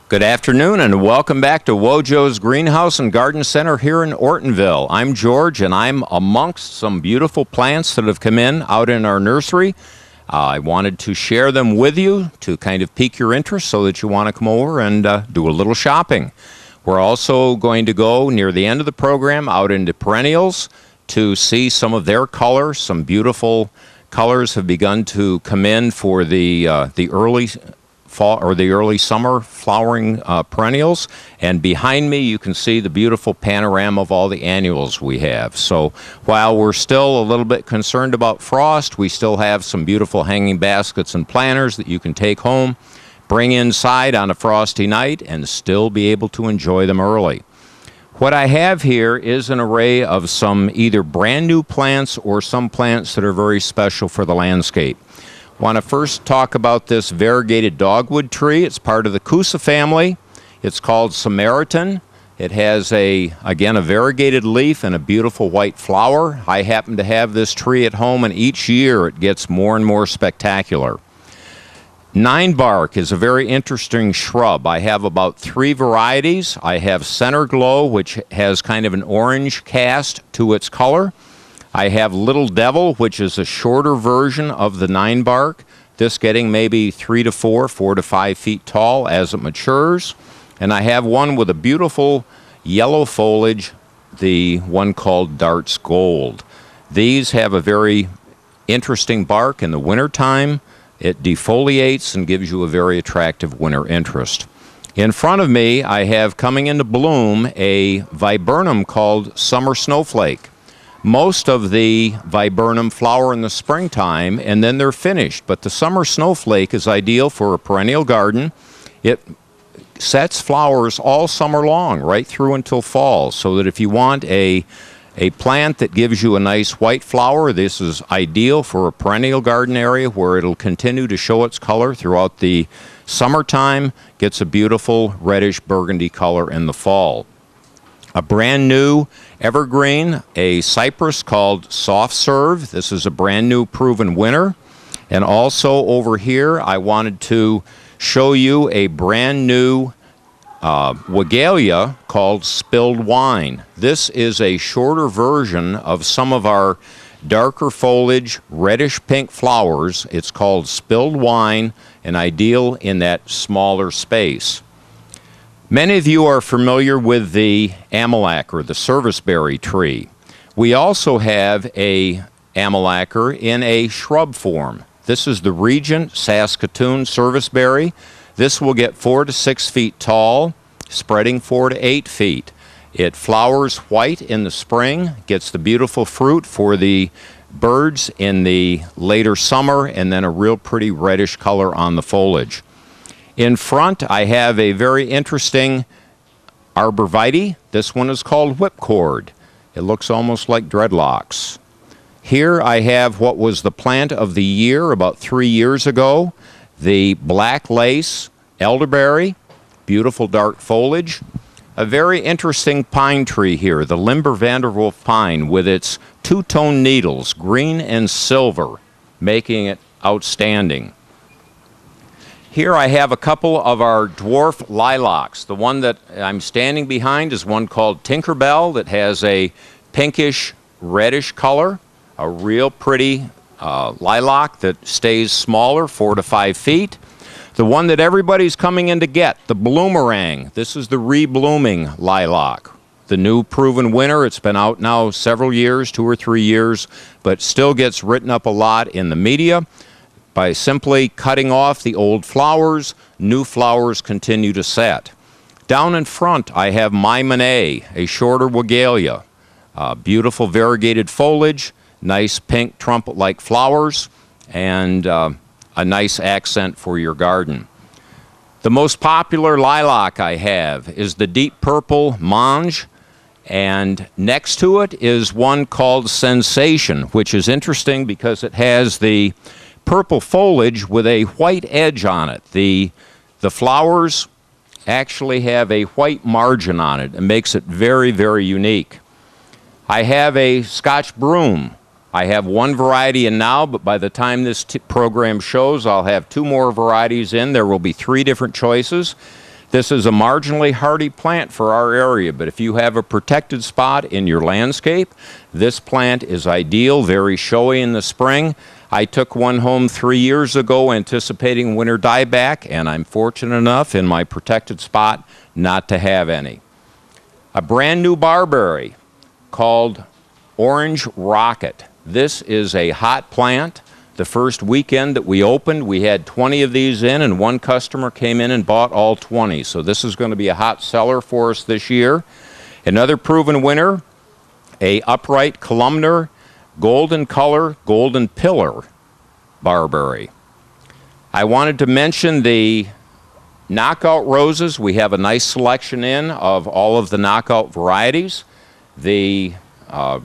Good afternoon and welcome back to Wojos Greenhouse and Garden Center here in Ortonville. I'm George and I'm amongst some beautiful plants that have come in out in our nursery. I wanted to share them with you to kind of pique your interest so that you want to come over and do a little shopping. We're also going to go near the end of the program out into perennials to see some of their colors. Some beautiful colors have begun to come in for the early fall or the early summer flowering perennials, and behind me you can see the beautiful panorama of all the annuals we have. So while we're still a little bit concerned about frost, we still have some beautiful hanging baskets and planters that you can take home, bring inside on a frosty night, and still be able to enjoy them early. What I have here is an array of some either brand new plants or some plants that are very special for the landscape. I want to first talk about this variegated dogwood tree. It's part of the Cousa family. It's called Samaritan. It has again a variegated leaf and a beautiful white flower. I happen to have this tree at home, and each year it gets more and more spectacular. Nine bark is a very interesting shrub. I have about 3 varieties. I have Center Glow, which has kind of an orange cast to its color. I have Little Devil, which is a shorter version of the 9 bark, this getting maybe 3 to 4 to 5 feet tall as it matures. And I have one with a beautiful yellow foliage, the one called Dart's Gold. These have a very interesting bark in the wintertime. It defoliates and gives you a very attractive winter interest. In front of me, I have coming into bloom a viburnum called Summer Snowflake. Most of the viburnum flower in the springtime and then they're finished, but the summer snowflake is ideal for a perennial garden. It sets flowers all summer long, right through until fall, so that if you want a plant that gives you a nice white flower, this is ideal for a perennial garden area where it'll continue to show its color throughout the summertime, gets a beautiful reddish burgundy color in the fall. A brand new evergreen, a cypress called Soft Serve. This is a brand new proven winner. And also over here, I wanted to show you a brand new Wigelia called Spilled Wine. This is a shorter version of some of our darker foliage, reddish pink flowers. It's called Spilled Wine and ideal in that smaller space. Many of you are familiar with the amalac or the serviceberry tree. We also have a amalacer in a shrub form. This is the Regent Saskatoon serviceberry. This will get 4 to 6 feet tall, spreading 4 to 8 feet. It flowers white in the spring, gets the beautiful fruit for the birds in the later summer, and then a real pretty reddish color on the foliage. In front, I have a very interesting arborvitae. This one is called whipcord. It looks almost like dreadlocks. Here I have what was the plant of the year about 3 years ago, the black lace elderberry, beautiful dark foliage. A very interesting pine tree here, the Limber Vanderwolf pine, with its two-tone needles, green and silver, making it outstanding. Here I have a couple of our dwarf lilacs. The one that I'm standing behind is one called Tinkerbell that has a pinkish reddish color, a real pretty lilac that stays smaller, 4 to 5 feet. The one that everybody's coming in to get, the Bloomerang. This is the re-blooming lilac, the new proven winner. It's been out now several years, 2 or 3 years, but still gets written up a lot in the media. By simply cutting off the old flowers, new flowers continue to set. Down in front, I have My Monet, a shorter Wigelia. Beautiful variegated foliage, nice pink trumpet-like flowers, and a nice accent for your garden. The most popular lilac I have is the deep purple Mange, and next to it is one called Sensation, which is interesting because it has the purple foliage with a white edge on it. The flowers actually have a white margin on it. It makes it very, very unique. I have a Scotch Broom. I have one variety in now, but by the time this program shows, I'll have 2 more varieties in. There will be 3 different choices. This is a marginally hardy plant for our area, but if you have a protected spot in your landscape, this plant is ideal, very showy in the spring. I took one home 3 years ago anticipating winter dieback, and I'm fortunate enough in my protected spot not to have any. A brand new barberry called Orange Rocket. This is a hot plant. The first weekend that we opened, we had 20 of these in, and one customer came in and bought all 20. So this is going to be a hot seller for us this year. Another proven winner, a upright columnar, golden color, golden pillar barberry. I wanted to mention the knockout roses. We have a nice selection in of all of the knockout varieties. The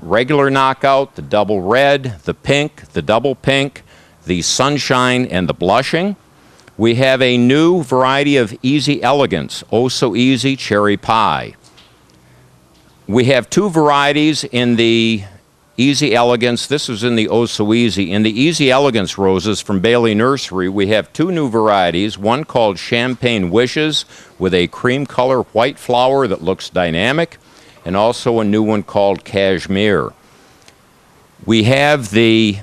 regular knockout, the double red, the pink, the double pink, the sunshine, and the blushing. We have a new variety of Easy Elegance, Oh So Easy Cherry Pie. We have two varieties in the Easy Elegance. This is in the Oh So Easy. In the Easy Elegance roses from Bailey Nursery, we have two new varieties, one called Champagne Wishes with a cream color white flower that looks dynamic, and also a new one called Cashmere. We have the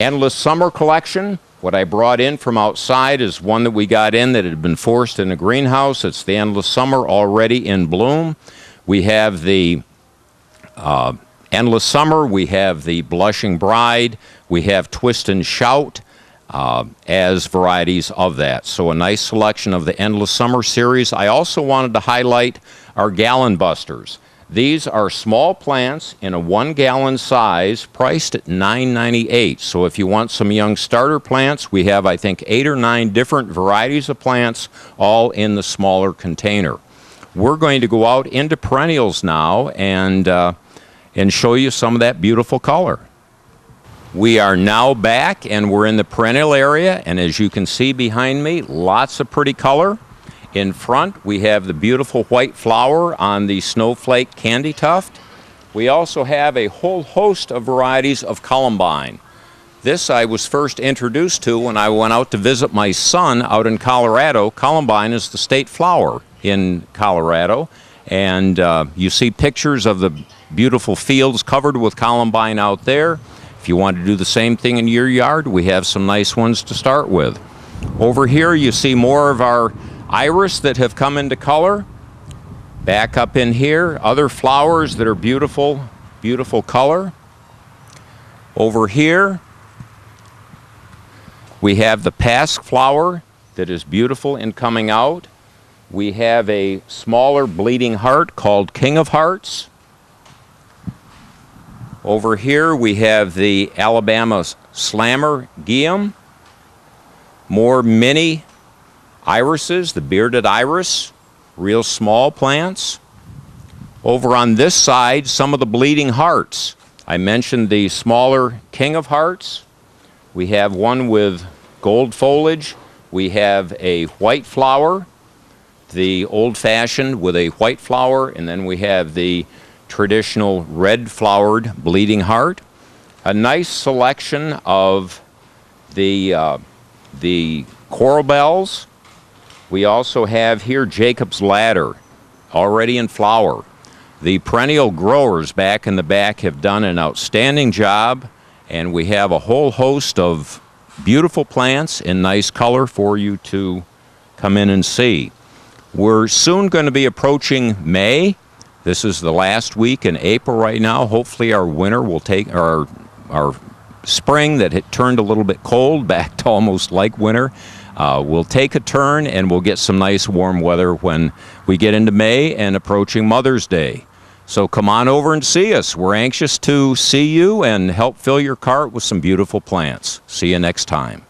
Endless Summer collection. What I brought in from outside is one that we got in that had been forced in a greenhouse. It's the Endless Summer already in bloom. We have the Endless Summer, we have the Blushing Bride, we have Twist and Shout as varieties of that. So a nice selection of the Endless Summer series. I also wanted to highlight our Gallon Busters. These are small plants in a 1 gallon size priced at $9.98. So if you want some young starter plants, we have I think 8 or 9 different varieties of plants all in the smaller container. We're going to go out into perennials now and show you some of that beautiful color. We are now back and we're in the perennial area, and as you can see behind me, lots of pretty color. In front, we have the beautiful white flower on the snowflake candy tuft. We also have a whole host of varieties of columbine. This I was first introduced to when I went out to visit my son out in Colorado. Columbine is the state flower in Colorado, and you see pictures of the beautiful fields covered with columbine out there. If you want to do the same thing in your yard, we have some nice ones to start with. Over here you see more of our iris that have come into color. Back up in here, other flowers that are beautiful, beautiful color. Over here, we have the pasque flower that is beautiful in coming out. We have a smaller bleeding heart called King of Hearts. Over here, we have the Alabama Slammer Guiam. More mini irises, the bearded iris, real small plants. Over on this side, some of the bleeding hearts. I mentioned the smaller King of Hearts. We have one with gold foliage. We have a white flower, the old-fashioned with a white flower, and then we have the traditional red-flowered bleeding heart. A nice selection of the coral bells. We also have here Jacob's Ladder, already in flower. The perennial growers back in the back have done an outstanding job, and we have a whole host of beautiful plants in nice color for you to come in and see. We're soon going to be approaching May. This is the last week in April right now. Hopefully our winter will take our spring that had turned a little bit cold back to almost like winter. We'll take a turn and we'll get some nice warm weather when we get into May and approaching Mother's Day. So come on over and see us. We're anxious to see you and help fill your cart with some beautiful plants. See you next time.